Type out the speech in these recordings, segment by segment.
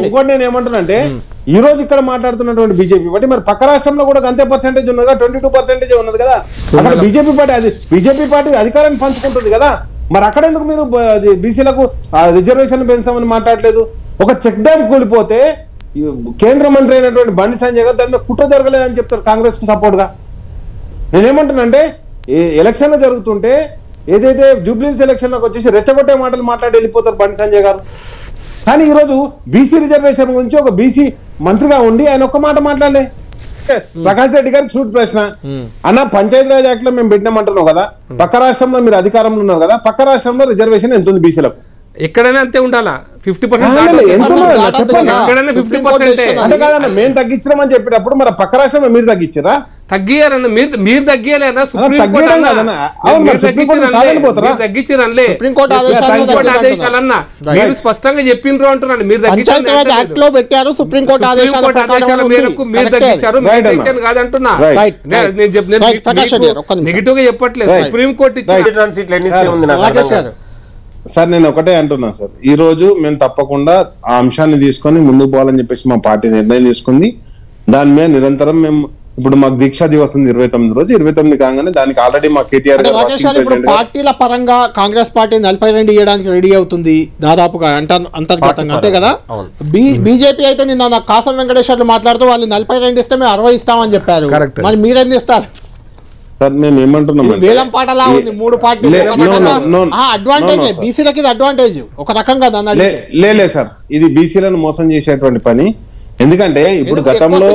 ఇంకోటి నేను ఏమంటున్నానంటే ఈ రోజు ఇక్కడ మాట్లాడుతున్నటువంటి బీజేపీ పార్టీ మరి పక్క రాష్ట్రంలో కూడా అంతే పర్సెంటేజ్ ఉన్నది కదా, 22% ఉన్నది కదా. అక్కడ బీజేపీ పార్టీ అధికారాన్ని పంచుకుంటుంది కదా. మరి అక్కడ ఎందుకు మీరు బీసీలకు రిజర్వేషన్ పెంచుతామని మాట్లాడలేదు? ఒక చెక్ డ్యామ్ కూలిపోతే కేంద్ర మంత్రి అయినటువంటి బండి సంజయ్ గారు దాని మీద కుట్ర జరగలేదని చెప్తారు కాంగ్రెస్ కు సపోర్ట్ గా. నేనేమంటున్నానంటే ఎలక్షన్లు జరుగుతుంటే ఏదైతే జూబ్లీహిల్స్ ఎలక్షన్లకు వచ్చేసి రెచ్చగొట్టే మాటలు మాట్లాడి వెళ్ళిపోతారు బండి సంజయ్ గారు. కానీ ఈరోజు బీసీ రిజర్వేషన్ గురించి ఒక బీసీ మంత్రిగా ఉండి ఆయన ఒక్క మాట మాట్లాడలే. ప్రకాష్ రెడ్డి గారికి సూట్ ప్రశ్న, అన్న పంచాయతీరాజ్ యాక్ట్ లో మేము పెట్టినామంటున్నావు కదా, పక్క రాష్ట్రంలో మీరు అధికారంలో ఉన్నారు కదా, పక్క రాష్ట్రంలో రిజర్వేషన్ ఎంత ఉంది బీసీలకు? ఎక్కడైనా అంతే ఉండాలా? 50% అంటే కాదన్న మేము తగ్గించమని చెప్పేటప్పుడు మరి పక్క రాష్ట్రంలో మీరు తగ్గించారా? తగ్గియారన్న మీరు తగ్గియాలేనా? ఆదేశాలన్నా మీరు స్పష్టంగా చెప్పిండ్రు అంటున్నాను. మీరు తగ్గించారు కాదంటున్నా, నెగిటివ్ గా చెప్పట్లేదు. సుప్రీంకోర్టు సార్ నేను ఒకటే అంటున్నా సార్, ఈ రోజు మేము తప్పకుండా ఆ అంశాన్ని తీసుకొని ముందుకు పోవాలని చెప్పేసి మా పార్టీ నిర్ణయం తీసుకుంది. దాని మీద నిరంతరం మేము ఇప్పుడు మాకు దీక్షా దివస్ ఉంది 29 రోజు, 29 కాగానే దానికి ఆల్రెడీ మా కేటీఆర్ పార్టీల పరంగా కాంగ్రెస్ పార్టీ 42 ఇవ్వడానికి రెడీ అవుతుంది దాదాపుగా అంతర్గతంగా, అంతే కదా. బీజేపీ అయితే నిన్న కాసం వెంకటేశ్వర్లు మాట్లాడుతూ వాళ్ళు 42 ఇస్తే మేము 60 ఇస్తామని చెప్పారు. మరి మీరెందుకు ఇస్తారు? సార్ మేము ఏమంటున్నాం, వేలం పాటలా ఉంది 3 పార్టీలు అడ్వాంటేజ్, బీసీలకి ఇది అడ్వాంటేజ్ ఒక రకంగా. లేదు సార్, ఇది బీసీలను మోసం చేసేటువంటి పని. ఎందుకంటే ఇప్పుడు గతంలో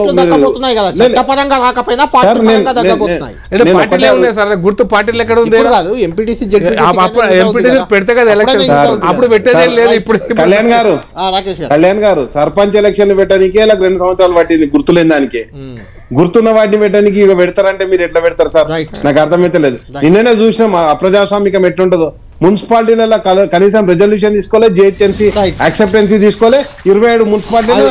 గుర్తు పార్టీలు ఎక్కడ ఉంది? పెడితే కదా ఎలక్షన్ అప్పుడు పెట్టేదే లేదు. ఇప్పుడు కళ్యాణ్ గారు సర్పంచ్ ఎలక్షన్ పెట్టడానికి 2 సంవత్సరాలు పట్టింది, గుర్తులేని దానికి. గుర్తున్న వాటిని పెట్టడానికి ఇక పెడతారంటే మీరు ఎట్లా పెడతారు సార్? నాకు అర్థమైతే లేదు. నిన్ననే చూసినాం అప్రజాస్వామికం ఎట్లుంటదో. మున్సిపాలిటీలలో కనీసం రెజల్యూషన్ తీసుకోలేదు, జిహెచ్ఎంసీ యాక్సెప్టెన్సీ తీసుకోలే, 27 మున్సిపాలిటీలు